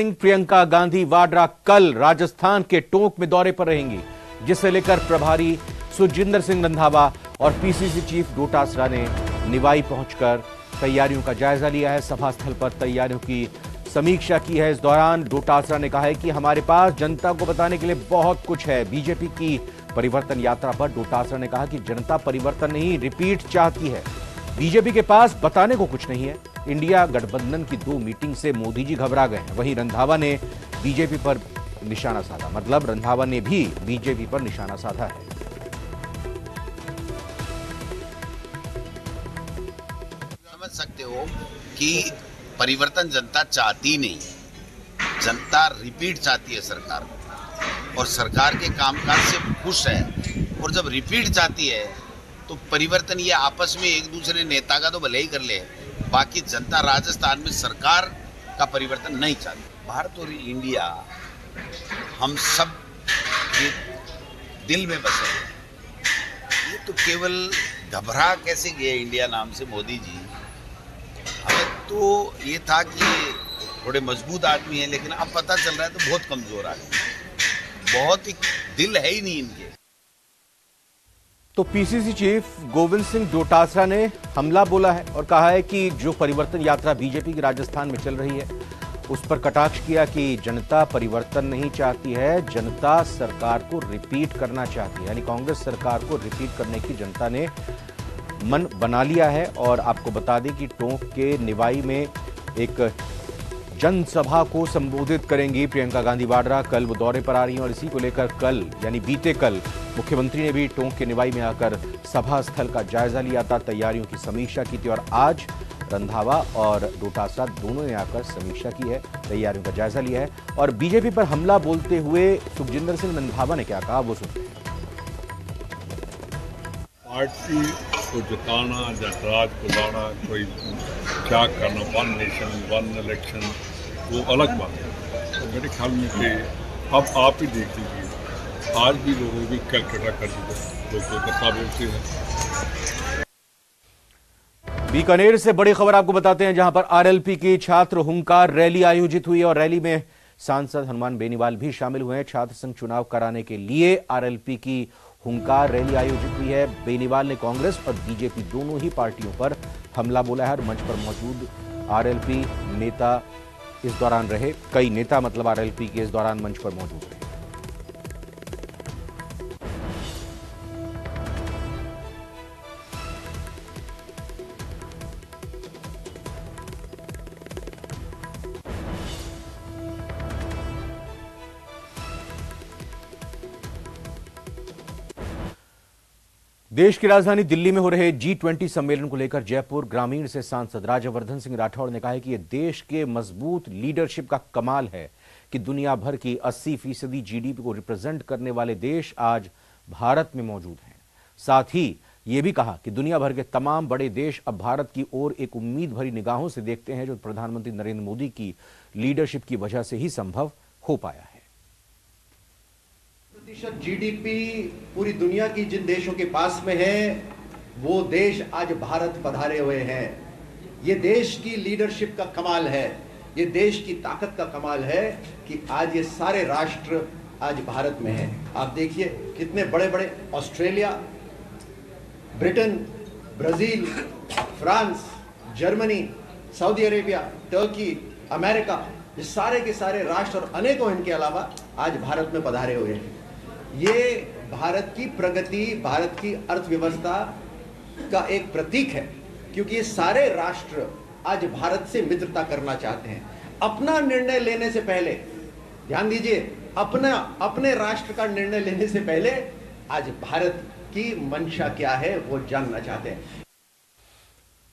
प्रियंका गांधी वाड्रा कल राजस्थान के टोंक में दौरे पर रहेंगी, जिसे लेकर प्रभारी सुखजिंदर सिंह रंधावा और पीसीसी चीफ डोटासरा ने निवाई पहुंचकर तैयारियों का जायजा लिया है। सभा स्थल पर तैयारियों की समीक्षा की है। इस दौरान डोटासरा ने कहा है कि हमारे पास जनता को बताने के लिए बहुत कुछ है। बीजेपी की परिवर्तन यात्रा पर डोटासरा ने कहा कि जनता परिवर्तन नहीं, रिपीट चाहती है। बीजेपी के पास बताने को कुछ नहीं है। इंडिया गठबंधन की 2 मीटिंग से मोदी जी घबरा गए हैं। वहीं रंधावा ने बीजेपी पर निशाना साधा, मतलब रंधावा ने भी बीजेपी पर निशाना साधा है। समझ सकते हो कि परिवर्तन जनता चाहती नहीं, जनता रिपीट चाहती है सरकार, और सरकार के कामकाज से खुश है। और जब रिपीट चाहती है तो परिवर्तन ये आपस में एक दूसरे नेता का तो भले ही कर ले, बाकी जनता राजस्थान में सरकार का परिवर्तन नहीं चाहती। भारत और इंडिया हम सब के दिल में बसे हैं। ये तो केवल घबरा कैसे गए इंडिया नाम से मोदी जी। हमें तो ये था कि थोड़े मजबूत आदमी हैं, लेकिन अब पता चल रहा है तो बहुत कमजोर आदमी हैं, बहुत ही दिल है ही नहीं इनके। तो पीसीसी चीफ गोविंद सिंह डोटासरा ने हमला बोला है और कहा है कि जो परिवर्तन यात्रा बीजेपी की राजस्थान में चल रही है उस पर कटाक्ष किया कि जनता परिवर्तन नहीं चाहती है, जनता सरकार को रिपीट करना चाहती है। यानी कांग्रेस सरकार को रिपीट करने की जनता ने मन बना लिया है। और आपको बता दें कि टोंक के निवाई में एक जनसभा को संबोधित करेंगी प्रियंका गांधी वाड्रा। कल वो दौरे पर आ रही हैं और इसी को लेकर कल यानी बीते कल मुख्यमंत्री ने भी टोंक के निवाई में आकर सभा स्थल का जायजा लिया था, तैयारियों की समीक्षा की थी। और आज रंधावा और डोटासरा दोनों ने आकर समीक्षा की है, तैयारियों का जायजा लिया है। और बीजेपी पर हमला बोलते हुए सुखजिंदर सिंह रंधावा ने क्या कहा, वो सुनते हैं। पार्टी को जिताना या राज को लाना, कोई क्या करना, 1 नेशन 1 इलेक्शन, वो अलग बात है। तो मेरे ख्याल में कि अब आप ही देख लीजिए, आज भी लोगों की कैलकुलेटर कर दी, लोग कोलकाता बोलते हैं। बीकानेर से बड़ी खबर आपको बताते हैं, जहां पर आरएलपी की छात्र हुंकार रैली आयोजित हुई और रैली में सांसद हनुमान बेनीवाल भी शामिल हुए हैं। छात्र संघ चुनाव कराने के लिए आरएलपी की हुंकार रैली आयोजित हुई है। बेनीवाल ने कांग्रेस और बीजेपी दोनों ही पार्टियों पर हमला बोला है और मंच पर मौजूद आरएलपी नेता इस दौरान रहे। कई नेता मतलब आरएलपी के इस दौरान मंच पर मौजूद रहे। देश की राजधानी दिल्ली में हो रहे G20 सम्मेलन को लेकर जयपुर ग्रामीण से सांसद राज्यवर्धन सिंह राठौड़ ने कहा है कि यह देश के मजबूत लीडरशिप का कमाल है कि दुनिया भर की 80% जीडीपी को रिप्रेजेंट करने वाले देश आज भारत में मौजूद हैं। साथ ही यह भी कहा कि दुनिया भर के तमाम बड़े देश अब भारत की ओर एक उम्मीद भरी निगाहों से देखते हैं, जो प्रधानमंत्री नरेंद्र मोदी की लीडरशिप की वजह से ही संभव हो पाया है। जीडीपी पूरी दुनिया की जिन देशों के पास में है, वो देश आज भारत पधारे हुए हैं। ये देश की लीडरशिप का कमाल है, ये देश की ताकत का कमाल है कि आज ये सारे राष्ट्र आज भारत में हैं। आप देखिए कितने बड़े बड़े Australia, Britain, Brazil, France, Germany, Saudi Arabia, Turkey, America, ये सारे के सारे राष्ट्र और अनेकों इनके अलावा आज भारत में पधारे हुए हैं। ये भारत की प्रगति, भारत की अर्थव्यवस्था का एक प्रतीक है, क्योंकि ये सारे राष्ट्र आज भारत से मित्रता करना चाहते हैं। अपना निर्णय लेने से पहले, ध्यान दीजिए, अपने राष्ट्र का निर्णय लेने से पहले आज भारत की मंशा क्या है वो जानना चाहते हैं।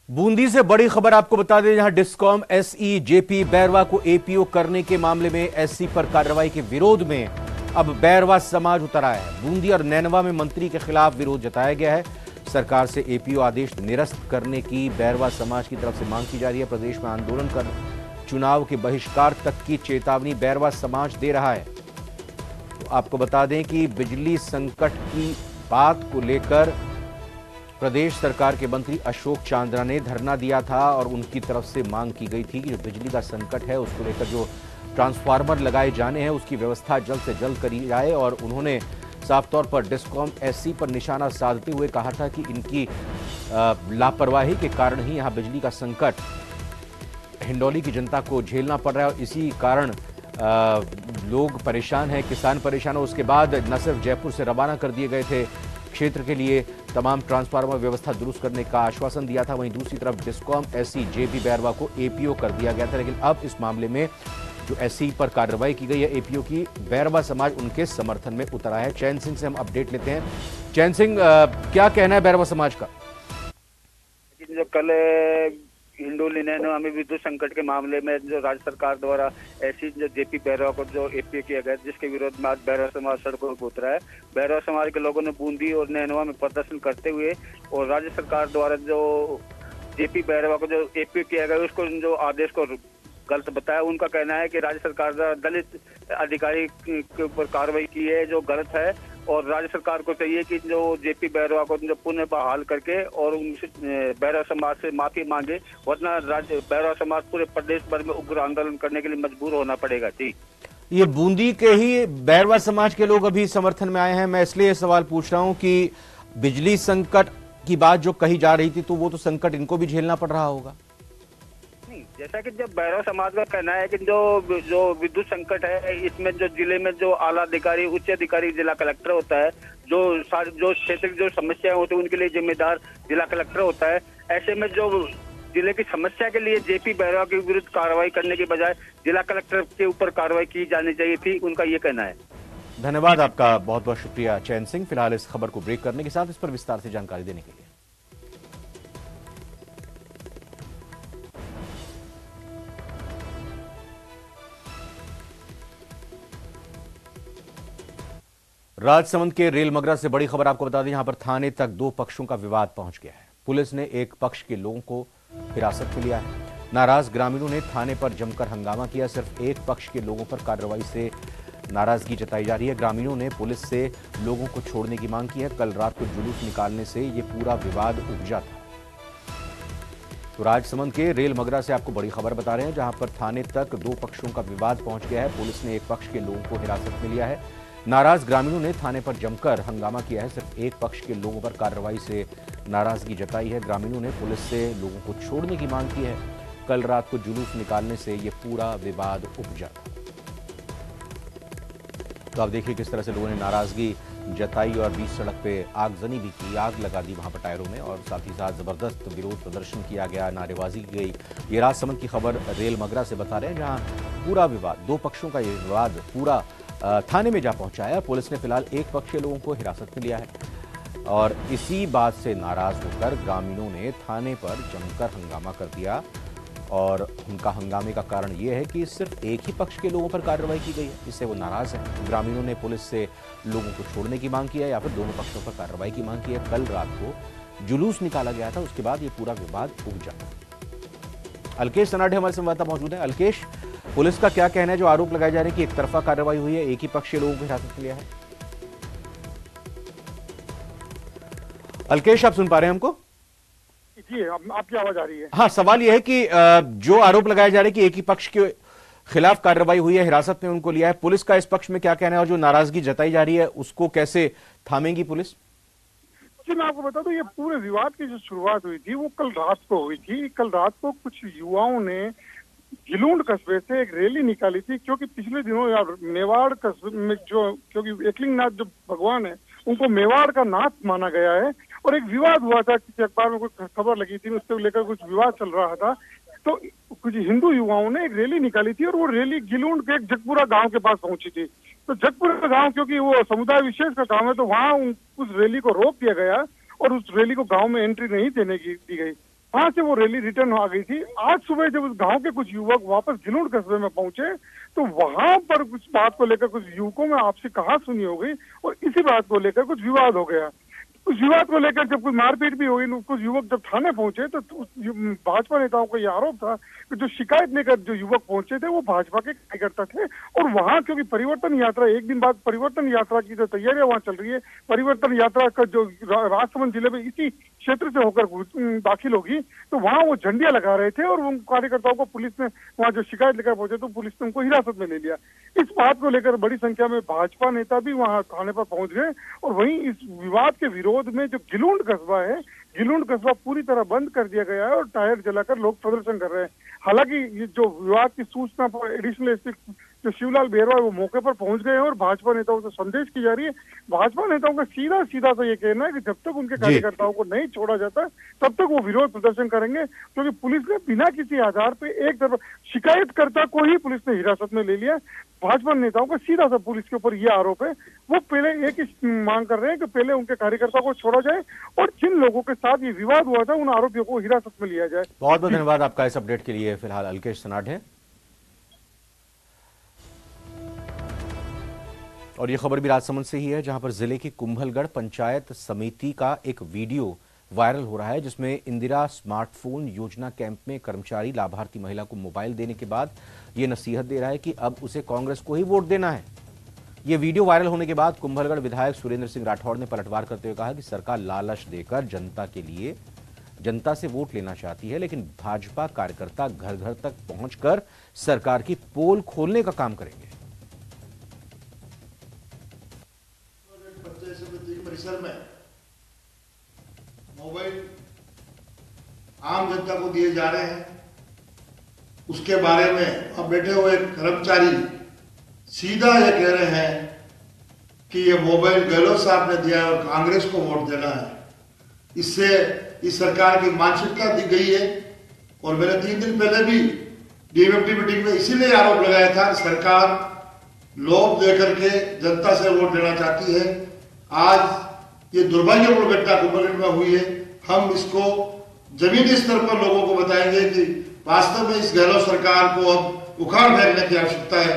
बूंदी से बड़ी खबर आपको बता दें, जहां डिस्कॉम एसई जेपी बैरवा को एपीओ करने के मामले में एससी पर कार्रवाई के विरोध में अब बैरवा समाज उतर आया है। बूंदी और नैनवा में मंत्री के खिलाफ विरोध जताया गया है। सरकार से एपीओ आदेश निरस्त करने की बैरवा समाज की तरफ से मांग की जा रही है। प्रदेश में आंदोलन कर चुनाव के बहिष्कार तक की चेतावनी बैरवा समाज दे रहा है। तो आपको बता दें कि बिजली संकट की बात को लेकर प्रदेश सरकार के मंत्री अशोक चांद्रा ने धरना दिया था और उनकी तरफ से मांग की गई थी कि जो बिजली का संकट है उसको लेकर जो ट्रांसफार्मर लगाए जाने हैं उसकी व्यवस्था जल्द से जल्द करी जाए। और उन्होंने साफ तौर पर डिस्कॉम एससी पर निशाना साधते हुए कहा था कि इनकी लापरवाही के कारण ही यहां बिजली का संकट हिंडौली की जनता को झेलना पड़ रहा है और इसी कारण लोग परेशान हैं, किसान परेशान हैं। उसके बाद न सिर्फ जयपुर से रवाना कर दिए गए थे क्षेत्र के लिए, तमाम ट्रांसफार्मर व्यवस्था दुरुस्त करने का आश्वासन दिया था, वहीं दूसरी तरफ डिस्कॉम एससी जेपी बैरवा को एपीओ कर दिया गया था। लेकिन अब इस मामले में जो एससी पर कार्रवाई की गई है एपीओ की, बैरवा समाज उनके समर्थन में उतरा है। चैन सिंह से हम अपडेट लेते हैं। चैन सिंह, क्या कहना है बैरवा समाज का? जो कल हिंडोली नैनो में विद्युत संकट के मामले में जो राज्य सरकार द्वारा ऐसी जो जेपी बैरवा को जो एपीओ किया गया, जिसके विरोध में आज बैरवा समाज सड़कों पर उतरा है। बैरवा समाज के लोगों ने बूंदी और नैनवा में प्रदर्शन करते हुए और राज्य सरकार द्वारा जो जेपी बैरवा को जो एपीओ किया गया उसको जो आदेश को गलत बताया। उनका कहना है कि राज्य सरकार द्वारा दलित अधिकारी के ऊपर कार्रवाई की है जो गलत है और राज्य सरकार को चाहिए कि जो जेपी बैरवा को जो पुनः बहाल करके और उनसे बैरवा समाज से माफी मांगे, वरना राज्य बैरवा समाज पूरे प्रदेश भर में उग्र आंदोलन करने के लिए मजबूर होना पड़ेगा। जी, ये बूंदी के ही बैरवा समाज के लोग अभी समर्थन में आए हैं। मैं इसलिए सवाल पूछ रहा हूं कि बिजली संकट की बात जो कही जा रही थी तो वो तो संकट इनको भी झेलना पड़ रहा होगा। जैसा कि जब बैरवा समाज का कहना है कि जो विद्युत संकट है इसमें जो जिले में जो आला अधिकारी, उच्च अधिकारी, जिला कलेक्टर होता है, जो क्षेत्र की जो समस्याएं होती है उनके लिए जिम्मेदार जिला कलेक्टर होता है। ऐसे में जो जिले की समस्या के लिए जेपी बैरवा के विरुद्ध कार्रवाई करने के बजाय जिला कलेक्टर के ऊपर कार्रवाई की जानी चाहिए थी, उनका ये कहना है। धन्यवाद आपका, बहुत बहुत शुक्रिया चैन सिंह, फिलहाल इस खबर को ब्रेक करने के साथ इस पर विस्तार से जानकारी देने के लिए। राजसमंद के रेलमगरा से बड़ी खबर आपको बता दें, यहां पर थाने तक दो पक्षों का विवाद पहुंच गया है। पुलिस ने एक पक्ष के लोगों को हिरासत में लिया है। नाराज ग्रामीणों ने थाने पर जमकर हंगामा किया। सिर्फ एक पक्ष के लोगों पर कार्रवाई से नाराजगी जताई जा रही है। ग्रामीणों ने पुलिस से लोगों को छोड़ने की मांग की है। कल रात को जुलूस निकालने से ये पूरा विवाद उपजा था। तो राजसमंद के रेलमगरा से आपको बड़ी खबर बता रहे हैं, जहां पर थाने तक दो पक्षों का विवाद पहुंच गया है। पुलिस ने एक पक्ष के लोगों को हिरासत में लिया है। नाराज ग्रामीणों ने थाने पर जमकर हंगामा किया है। सिर्फ एक पक्ष के लोगों पर कार्रवाई से नाराजगी जताई है। ग्रामीणों ने पुलिस से लोगों को छोड़ने की मांग की है। कल रात को जुलूस निकालने से यह पूरा विवाद उपजा। तो आप देखिए किस तरह से लोगों ने नाराजगी जताई और बीच सड़क पे आगजनी भी की, आग लगा दी वहां पर टायरों में, और साथ ही साथ जबरदस्त विरोध प्रदर्शन किया गया, नारेबाजी की गई। ये राजसमंद की खबर रेलमगरा से बता रहे हैं, जहां पूरा विवाद, दो पक्षों का ये विवाद पूरा थाने में जा पहुंचा है। पुलिस ने फिलहाल एक पक्ष के लोगों को हिरासत में लिया है और इसी बात से नाराज होकर ग्रामीणों ने थाने पर जमकर हंगामा कर दिया। और उनका हंगामे का कारण यह है कि सिर्फ एक ही पक्ष के लोगों पर कार्रवाई की गई है, इससे वो नाराज हैं। ग्रामीणों ने पुलिस से लोगों को छोड़ने की मांग की है या फिर दोनों पक्षों पर कार्रवाई की मांग की है। कल रात को जुलूस निकाला गया था, उसके बाद ये पूरा विवाद उपजा। अलकेश सनाडे हमारे संवाददाता मौजूद है। अलकेश, पुलिस का क्या कहना है? जो आरोप लगाए जा रहे हैं कि एक तरफा कार्रवाई हुई है, एक ही पक्ष के लोगों को हिरासत में लिया है। अलकेश, आप सुन पा रहे हैं हमको? जी, आपकी आवाज आ रही है। हाँ, सवाल यह है कि जो आरोप लगाए जा रहे हैं कि एक ही पक्ष के खिलाफ कार्रवाई हुई है, हिरासत में उनको लिया है, पुलिस का इस पक्ष में क्या कहना है और जो नाराजगी जताई जा रही है उसको कैसे थामेगी पुलिस? जी, मैं आपको बता दूं, ये पूरे विवाद की जो शुरुआत हुई थी वो कल रात को हुई थी। कल रात को कुछ युवाओं ने गिलूंड कस्बे से एक रैली निकाली थी, क्योंकि पिछले दिनों यार मेवाड़ कस्बे में क्योंकि एकलिंगनाथ जो भगवान है उनको मेवाड़ का नाथ माना गया है और एक विवाद हुआ था, किसी अखबार में कोई खबर लगी थी, उसको लेकर कुछ विवाद चल रहा था। तो कुछ हिंदू युवाओं ने एक रैली निकाली थी और वो रैली गिलूंड के एक जगपुरा गांव के पास पहुंची थी। तो जगपुरा गांव क्योंकि वो समुदाय विशेष का गांव है, तो वहां उस रैली को रोक दिया गया और उस रैली को गांव में एंट्री नहीं देने की दी गई। वहां से वो रैली रिटर्न आ गई थी। आज सुबह जब उस गांव के कुछ युवक वापस गिलूंड कस्बे में पहुंचे तो वहां पर कुछ बात को लेकर कुछ युवकों में आपसी कहासुनी हो गई और इसी बात को लेकर कुछ विवाद हो गया। उस विवाद को लेकर जब कुछ मारपीट भी हुई, कुछ युवक जब थाने पहुंचे तो भाजपा नेताओं का यह आरोप था कि जो शिकायत लेकर जो युवक पहुंचे थे वो भाजपा के कार्यकर्ता थे। और वहां क्योंकि परिवर्तन यात्रा, एक दिन बाद परिवर्तन यात्रा की जो तैयारियां वहां चल रही है, परिवर्तन यात्रा का जो राजसमंद जिले में इसी क्षेत्र से होकर दाखिल होगी, तो वहां वो झंडियां लगा रहे थे और उन कार्यकर्ताओं को पुलिस ने वहां जो शिकायत लेकर पहुंचे तो पुलिस ने उनको हिरासत में ले लिया। इस बात को लेकर बड़ी संख्या में भाजपा नेता भी वहां थाने पर पहुंच गए और वहीं इस विवाद के विरोध में जो गिलुंड कस्बा है, गिलुंड कस्बा पूरी तरह बंद कर दिया गया है और टायर जलाकर लोग प्रदर्शन कर रहे हैं। हालांकि ये जो विवाद की सूचना पर एडिशनल एसपी जो शिवलाल बेरवा है वो मौके पर पहुंच गए हैं और भाजपा नेताओं से संदेश की जा रही है। भाजपा नेताओं का सीधा सीधा तो ये कहना है कि जब तक उनके कार्यकर्ताओं को नहीं छोड़ा जाता तब तक वो विरोध प्रदर्शन करेंगे, क्योंकि पुलिस ने बिना किसी आधार पे एक तरफ शिकायतकर्ता को ही पुलिस ने हिरासत में ले लिया। भाजपा नेताओं का सीधा सा पुलिस के ऊपर ये आरोप है, वो पहले एक ही मांग कर रहे हैं कि पहले उनके कार्यकर्ताओं को छोड़ा जाए और जिन लोगों के साथ ये विवाद हुआ था उन आरोपियों को हिरासत में लिया जाए। बहुत बहुत धन्यवाद आपका इस अपडेट के लिए। फिलहाल अलकेश सनाड है और ये खबर भी राजसमंद से ही है, जहां पर जिले की कुंभलगढ़ पंचायत समिति का एक वीडियो वायरल हो रहा है, जिसमें इंदिरा स्मार्टफोन योजना कैंप में कर्मचारी लाभार्थी महिला को मोबाइल देने के बाद ये नसीहत दे रहा है कि अब उसे कांग्रेस को ही वोट देना है। ये वीडियो वायरल होने के बाद कुंभलगढ़ विधायक सुरेंद्र सिंह राठौड़ ने पलटवार करते हुए कहा कि सरकार लालच देकर जनता से वोट लेना चाहती है, लेकिन भाजपा कार्यकर्ता घर घर तक पहुंचकर सरकार की पोल खोलने का काम करेंगे। परिसर में मोबाइल आम जनता को दिए जा रहे हैं, उसके बारे में अब बैठे हुए कर्मचारी सीधा ये कह रहे हैं कि ये मोबाइल गहलोत साहब ने दिया है और कांग्रेस को वोट देना है। इससे इस सरकार की मानसिकता दी गई है। और मैंने 3 दिन पहले भी डीएमएफटी मीटिंग में इसीलिए आरोप लगाया था कि सरकार लोभ देकर के जनता से वोट लेना चाहती है। आज ये दुर्भाग्यपूर्ण घटना कुंभलगढ़ में हुई है। हम इसको जमीनी स्तर पर लोगों को बताएंगे कि वास्तव में इस गहलोत सरकार को अब उखाड़ फेंकने की आवश्यकता है।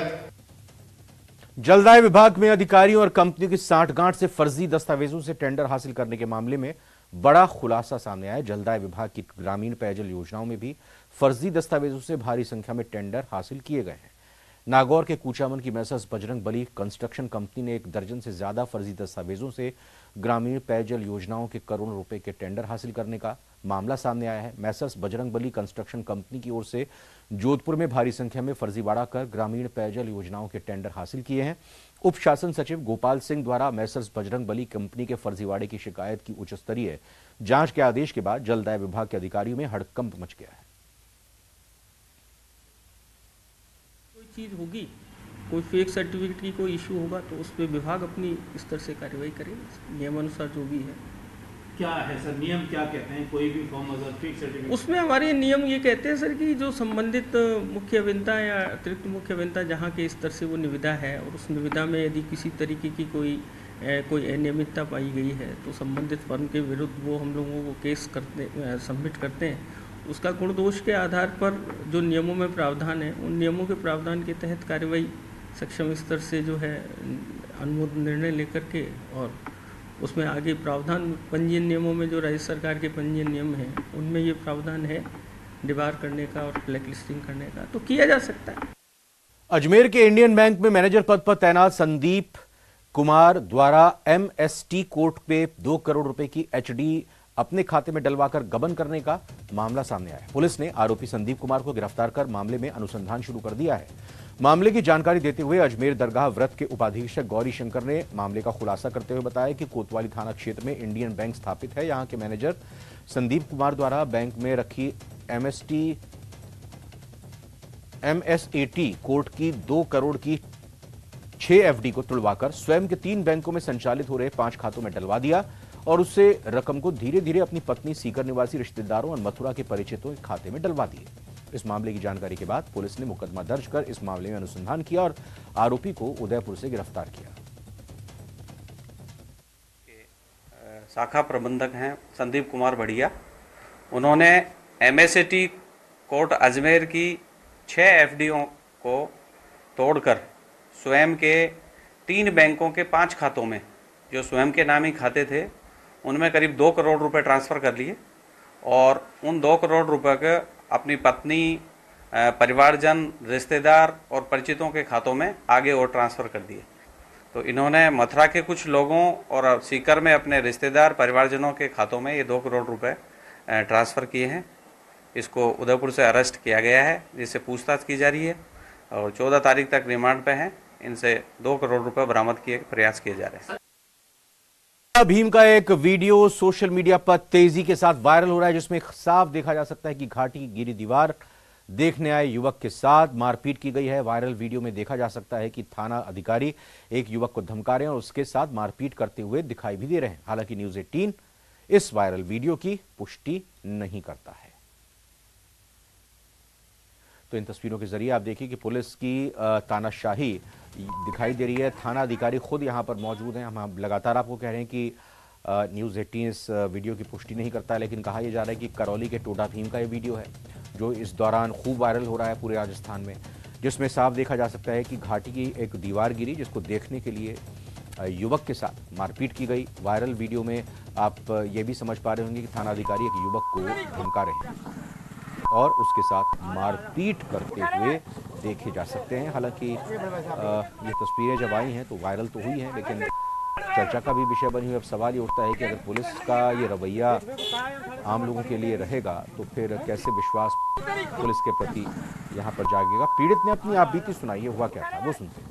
जलदाय विभाग में अधिकारियों और कंपनियों की सांठगांठ से फर्जी दस्तावेजों से टेंडर हासिल करने के मामले में बड़ा खुलासा सामने आया है। जलदाय विभाग की ग्रामीण पेयजल योजनाओं में भी फर्जी दस्तावेजों से भारी संख्या में टेंडर हासिल किए गए हैं। नागौर के कूचामन की Messrs Bajrang Bali construction company ने 1 दर्जन से ज्यादा फर्जी दस्तावेजों से ग्रामीण पेयजल योजनाओं के करोड़ों रुपए के टेंडर हासिल करने का मामला सामने आया है। Messrs Bajrang Bali construction company की ओर से जोधपुर में भारी संख्या में फर्जीवाड़ा कर ग्रामीण पेयजल योजनाओं के टेंडर हासिल किए हैं। उप शासन सचिव गोपाल सिंह द्वारा मैसर्स बजरंग बली कंपनी के फर्जीवाड़े की शिकायत की उच्च स्तरीय जांच के आदेश के बाद जलदाय विभाग के अधिकारियों में हड़कंप मच गया है। कोई चीज होगी, कोई फेक सर्टिफिकेट की कोई इशू होगा तो उस पर विभाग अपनी स्तर से कार्रवाई करेगा, नियमानुसार जो भी है। क्या है सर, नियम क्या कहते हैं? कोई भी फॉर्म अगर फेक सर्टिफिकेट, उसमें हमारे नियम ये कहते हैं सर कि जो संबंधित मुख्य अभियंता या अतिरिक्त मुख्य अभियंता जहाँ के स्तर से वो निविदा है और उस निविदा में यदि किसी तरीके की कोई अनियमितता पाई गई है तो संबंधित फर्म के विरुद्ध वो हम लोगों को केस सबमिट करते हैं। उसका गुण दोष के आधार पर जो नियमों में प्रावधान है उन नियमों के प्रावधान के तहत कार्रवाई सक्षम स्तर से जो है अनुमोदन निर्णय लेकर के और उसमें आगे प्रावधान पंजीयन नियमों में जो राज्य सरकार के पंजीयन नियम हैं उनमें ये प्रावधान है डिबार करने का और ब्लैक लिस्टिंग करने का, तो किया जा सकता है। अजमेर के इंडियन बैंक में मैनेजर पद पर तैनात संदीप कुमार द्वारा एमएसटी कोर्ट पे 2 करोड़ रुपए की एचडी अपने खाते में डलवाकर गबन करने का मामला सामने आया। पुलिस ने आरोपी संदीप कुमार को गिरफ्तार कर मामले में अनुसंधान शुरू कर दिया है। मामले की जानकारी देते हुए अजमेर दरगाह व्रत के उपाधीक्षक गौरी शंकर ने मामले का खुलासा करते हुए बताया कि कोतवाली थाना क्षेत्र में इंडियन बैंक स्थापित है। यहां के मैनेजर संदीप कुमार द्वारा बैंक में रखी एमएसएटी कोर्ट की 2 करोड़ की 6 एफडी को तुड़वाकर स्वयं के 3 बैंकों में संचालित हो रहे 5 खातों में डलवा दिया और उससे रकम को धीरे धीरे अपनी पत्नी सीकर निवासी रिश्तेदारों और मथुरा के परिचितों के खाते में डलवा दिए। इस मामले की जानकारी के बाद पुलिस ने मुकदमा दर्ज कर इस मामले में अनुसंधान किया और आरोपी को उदयपुर से गिरफ्तार किया। शाखा प्रबंधक हैं संदीप कुमार बढ़िया, उन्होंने एमएसएटी कोर्ट अजमेर की 6 एफडीओ को तोड़कर स्वयं के 3 बैंकों के 5 खातों में, जो स्वयं के नाम ही खाते थे, उनमें करीब 2 करोड़ रुपए ट्रांसफ़र कर लिए और उन 2 करोड़ रुपए के अपनी पत्नी, परिवारजन, रिश्तेदार और परिचितों के खातों में आगे और ट्रांसफ़र कर दिए। तो इन्होंने मथुरा के कुछ लोगों और सीकर में अपने रिश्तेदार परिवारजनों के खातों में ये 2 करोड़ रुपए ट्रांसफ़र किए हैं। इसको उदयपुर से अरेस्ट किया गया है, जिससे पूछताछ की जा रही है और 14 तारीख तक रिमांड पे हैं। इनसे 2 करोड़ रुपए बरामद किए प्रयास किए जा रहे हैं। भीम का एक वीडियो सोशल मीडिया पर तेजी के साथ वायरल हो रहा है, जिसमें साफ देखा जा सकता है कि घाटी की गिरी दीवार देखने आए युवक के साथ मारपीट की गई है। वायरल वीडियो में देखा जा सकता है कि थाना अधिकारी एक युवक को धमका रहे हैं और उसके साथ मारपीट करते हुए दिखाई भी दे रहे हैं। हालांकि न्यूज़ 18 इस वायरल वीडियो की पुष्टि नहीं करता है। तो इन तस्वीरों के जरिए आप देखिए कि पुलिस की तानाशाही दिखाई दे रही है। थाना अधिकारी खुद यहां पर मौजूद हैं। हम लगातार आपको कह रहे हैं कि न्यूज़ 18 इस वीडियो की पुष्टि नहीं करता है, लेकिन कहा यह जा रहा है कि करौली के टोडा भीम का ये वीडियो है जो इस दौरान खूब वायरल हो रहा है पूरे राजस्थान में, जिसमें साफ देखा जा सकता है कि घाटी की एक दीवार गिरी, जिसको देखने के लिए युवक के साथ मारपीट की गई। वायरल वीडियो में आप ये भी समझ पा रहे होंगे कि थाना अधिकारी एक युवक को धमका रहे हैं और उसके साथ मारपीट करते हुए देखे जा सकते हैं। हालांकि ये तस्वीरें जब आई हैं तो वायरल तो हुई हैं, लेकिन चर्चा का भी विषय बनी हुई। अब सवाल ये उठता है कि अगर पुलिस का ये रवैया आम लोगों के लिए रहेगा तो फिर कैसे विश्वास पुलिस के प्रति यहाँ पर जागेगा। पीड़ित ने अपनी आपबीती सुनाई है, हुआ क्या था वो सुनते हैं।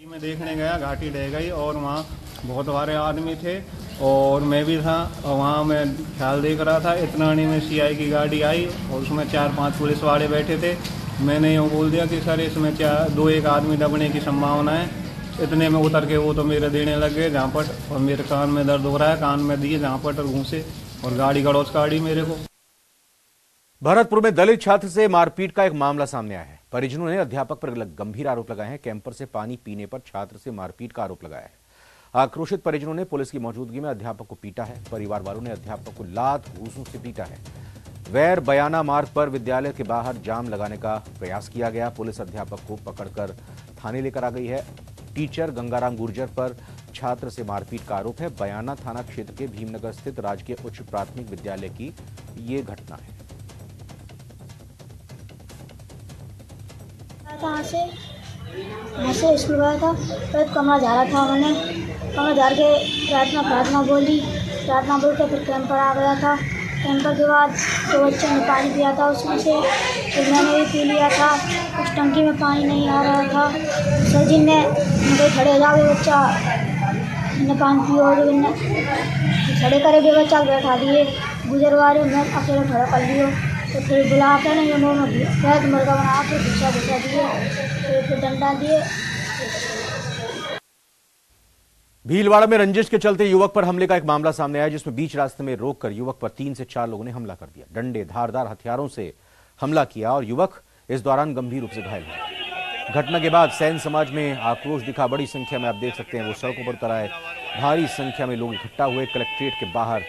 मैं देखने गया, घाटी रह गई और वहाँ बहुत सारे आदमी थे और मैं भी था और वहाँ मैं ख्याल देख रहा था। इतना में सीआई की गाड़ी आई और उसमें 4-5 पुलिस वाले बैठे थे। मैंने यूँ बोल दिया कि सर इसमें 2-1 आदमी दबने की संभावना है। इतने में उतर के वो तो मेरे देने लग गए जहाँ पर, और मेरे कान में दर्द हो रहा है, कान में दिए जहाँ पर घूसे और गाड़ी गड़ौच काटी मेरे को। भरतपुर में दलित छात्र से मारपीट का एक मामला सामने आया है। परिजनों ने अध्यापक पर गंभीर आरोप लगाए हैं। कैंपर से पानी पीने पर छात्र से मारपीट का आरोप लगाया है। आक्रोशित परिजनों ने पुलिस की मौजूदगी में अध्यापक को पीटा है। परिवार वालों ने अध्यापक को लात घूंसों से पीटा है। वैर बयाना मार्ग पर विद्यालय के बाहर जाम लगाने का प्रयास किया गया। पुलिस अध्यापक को पकड़कर थाने लेकर आ गई है। टीचर गंगाराम गुर्जर पर छात्र से मारपीट का आरोप है। बयाना थाना क्षेत्र के भीमनगर स्थित राजकीय उच्च प्राथमिक विद्यालय की ये घटना है। वहाँ से स्कूल गया था, फिर कमरा जा रहा था। मैंने कमरा झाड़ के प्रार्थना बोली, प्रार्थना बोल के फिर कैंपर आ गया था। कैंपर के बाद तो बच्चों ने पानी पिया था उसमें से, फिर मैंने भी पी लिया था। उस टंकी में पानी नहीं आ रहा था। सर जी ने खड़े जाओगे बच्चा ने पानी पियो, खड़े करे भी बच्चा बैठा दिए। गुजरवारे मैं अकेले खड़ा कर लियो तो फिर बुला के नहीं मुँह मुर्गा बना के भिक्षा दिए, फिर डंडा दिए। भीलवाड़ा में रंजिश के चलते युवक पर हमले का एक मामला सामने आया, जिसमें बीच रास्ते में रोककर युवक पर 3 से 4 लोगों ने हमला कर दिया। डंडे धारदार हथियारों से हमला किया और युवक इस दौरान गंभीर रूप से घायल हुआ। घटना के बाद सैन समाज में आक्रोश दिखा। बड़ी संख्या में आप देख सकते हैं वो सड़कों पर उतर आए। भारी संख्या में लोग इकट्ठा हुए। कलेक्ट्रेट के बाहर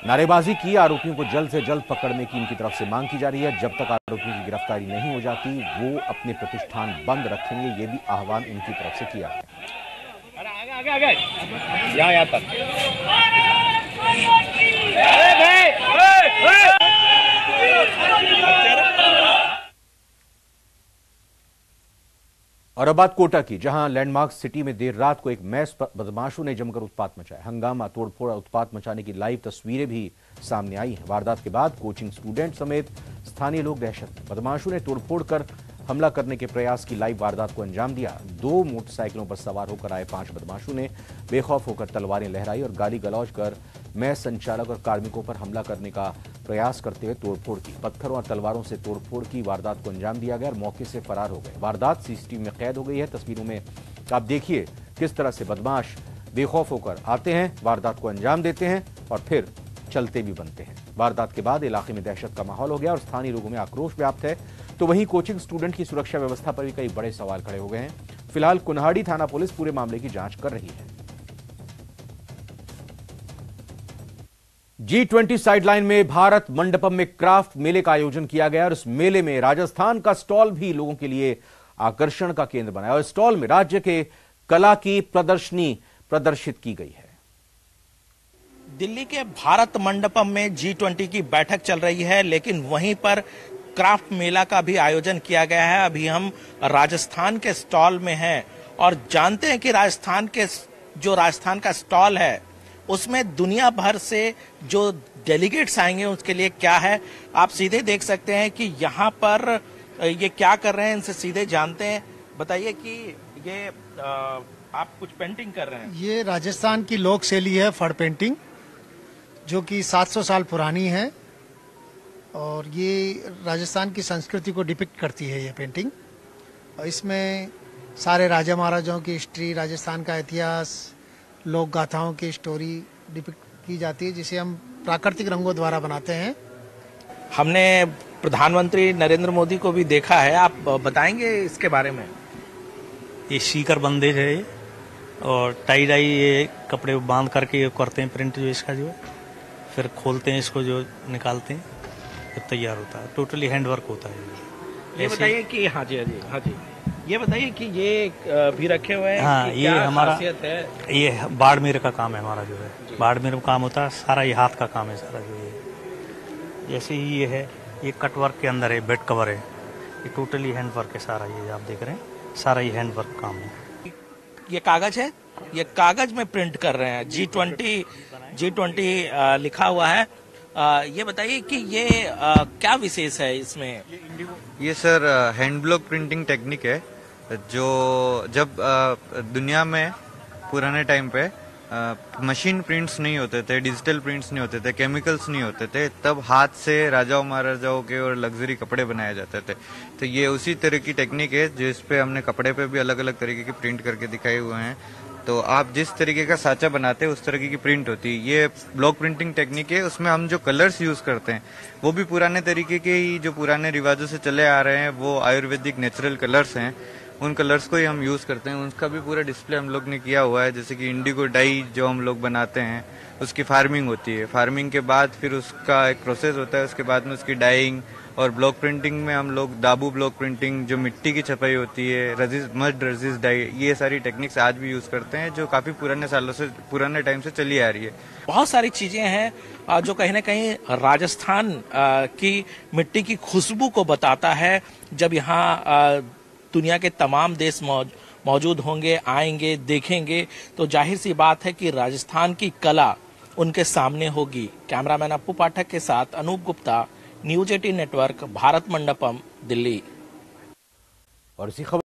नारेबाजी की। आरोपियों को जल्द से जल्द पकड़ने की इनकी तरफ से मांग की जा रही है। जब तक आरोपियों की गिरफ्तारी नहीं हो जाती वो अपने प्रतिष्ठान बंद रखेंगे, ये भी आह्वान इनकी तरफ से किया है। यहाँ तक और अब बात कोटा की, जहां लैंडमार्क सिटी में देर रात को एक मैस बदमाशों ने जमकर उत्पात मचाया। हंगामा, तोड़फोड़, उत्पात मचाने की लाइव तस्वीरें भी सामने आई हैं। वारदात के बाद कोचिंग स्टूडेंट समेत स्थानीय लोग दहशत में। बदमाशों ने तोड़फोड़ कर हमला करने के प्रयास की लाइव वारदात को अंजाम दिया। 2 मोटरसाइकिलों पर सवार होकर आए 5 बदमाशों ने बेखौफ होकर तलवारें लहराई और गाली गलौज कर मैस संचालक और कार्मिकों पर हमला करने का प्रयास करते हुए तोड़फोड़ की। पत्थरों और तलवारों से तोड़फोड़ की वारदात को अंजाम दिया गया और मौके से फरार हो गए। वारदात सीसीटीवी में कैद हो गई है। तस्वीरों में आप देखिए किस तरह से बदमाश बेखौफ होकर आते हैं, वारदात को अंजाम देते हैं और फिर चलते भी बनते हैं। वारदात के बाद इलाके में दहशत का माहौल हो गया और स्थानीय लोगों में आक्रोश व्याप्त है। तो वहीं कोचिंग स्टूडेंट की सुरक्षा व्यवस्था पर भी कई बड़े सवाल खड़े हो गए हैं। फिलहाल कुन्हाड़ी थाना पुलिस पूरे मामले की जांच कर रही है। G20 साइडलाइन में भारत मंडपम में क्राफ्ट मेले का आयोजन किया गया और इस मेले में राजस्थान का स्टॉल भी लोगों के लिए आकर्षण का केंद्र बना और स्टॉल में राज्य के कला की प्रदर्शनी प्रदर्शित की गई है। दिल्ली के भारत मंडपम में G20 की बैठक चल रही है, लेकिन वहीं पर क्राफ्ट मेला का भी आयोजन किया गया है। अभी हम राजस्थान के स्टॉल में हैं और जानते हैं कि राजस्थान का स्टॉल है उसमें दुनिया भर से जो डेलीगेट्स आएंगे उसके लिए क्या है, आप सीधे देख सकते हैं कि यहाँ पर ये क्या कर रहे हैं, इनसे सीधे जानते हैं। बताइए कि ये आप कुछ पेंटिंग कर रहे हैं। ये राजस्थान की लोक शैली है फड़ पेंटिंग, जो कि 700 साल पुरानी है और ये राजस्थान की संस्कृति को डिपिक्ट करती है ये पेंटिंग। और इसमें सारे राजा महाराजाओं की हिस्ट्री, राजस्थान का इतिहास, लोक गाथाओं की स्टोरी डिपिक्ट की जाती है, जिसे हम प्राकृतिक रंगों द्वारा बनाते हैं। हमने प्रधानमंत्री नरेंद्र मोदी को भी देखा है, आप बताएंगे इसके बारे में। ये सीकर बंदेज है और टाई डाई ये कपड़े बांध करके ये करते हैं प्रिंट, जो इसका जो है फिर खोलते हैं इसको, जो निकालते हैं फिर तैयार होता है। टोटली हैंडवर्क होता है। ये बताइए कि हाँ जी ये बताइए कि ये भी रखे हुए हैं। हाँ, ये हमारा है? ये बाड़मेर का काम है हमारा, जो है बाड़मेर का काम होता है सारा, ये हाथ का काम है सारा। जो ये जैसे ही ये है, ये कटवर्क के अंदर है, बेड कवर है, ये टोटली हैंडवर्क है सारा। ये आप देख रहे हैं सारा ये हैंडवर्क काम है। ये कागज है, ये कागज में प्रिंट कर रहे हैं। G20 लिखा हुआ है। ये बताइए कि ये क्या विशेष है इसमें। ये sir hand block printing technique है, जो जब दुनिया में पुराने टाइम पे मशीन प्रिंट्स नहीं होते थे, डिजिटल प्रिंट्स नहीं होते थे, केमिकल्स नहीं होते थे, तब हाथ से राजाओं महाराजाओं के और लग्जरी कपड़े बनाए जाते थे। तो ये उसी तरह की टेक्निक है जिस पे हमने कपड़े पे भी अलग अलग तरीके की प्रिंट करके दिखाए हुए हैं। तो आप जिस तरीके का साँचा बनाते हैं उस तरीके की प्रिंट होती है। ये ब्लॉक प्रिंटिंग टेक्निक है, उसमें हम जो कलर्स यूज करते हैं वो भी पुराने तरीके के ही, जो पुराने रिवाजों से चले आ रहे हैं, वो आयुर्वेदिक नेचुरल कलर्स हैं। उन कलर्स को ही हम यूज करते हैं। उसका भी पूरा डिस्प्ले हम लोग ने किया हुआ है। जैसे कि इंडिगो डाई जो हम लोग बनाते हैं, उसकी फार्मिंग होती है। फार्मिंग के बाद फिर उसका एक प्रोसेस होता है, उसके बाद में उसकी डाइंग। और ब्लॉक प्रिंटिंग में हम लोग दाबू ब्लॉक प्रिंटिंग, जो मिट्टी की छपाई होती है, मड रेजिस्ट डाई, ये सारी टेक्निक्स आज भी यूज करते हैं, जो काफी पुराने टाइम से चली आ रही है। बहुत सारी चीजें हैं जो कहीं ना कहीं राजस्थान की मिट्टी की खुशबू को बताता है। जब यहाँ दुनिया के तमाम देश मौजूद होंगे, आएंगे, देखेंगे, तो जाहिर सी बात है कि राजस्थान की कला उनके सामने होगी। कैमरामैन अप्पू पाठक के साथ अनूप गुप्ता, न्यूज 18 नेटवर्क, भारत मंडपम, दिल्ली। और इसी खबर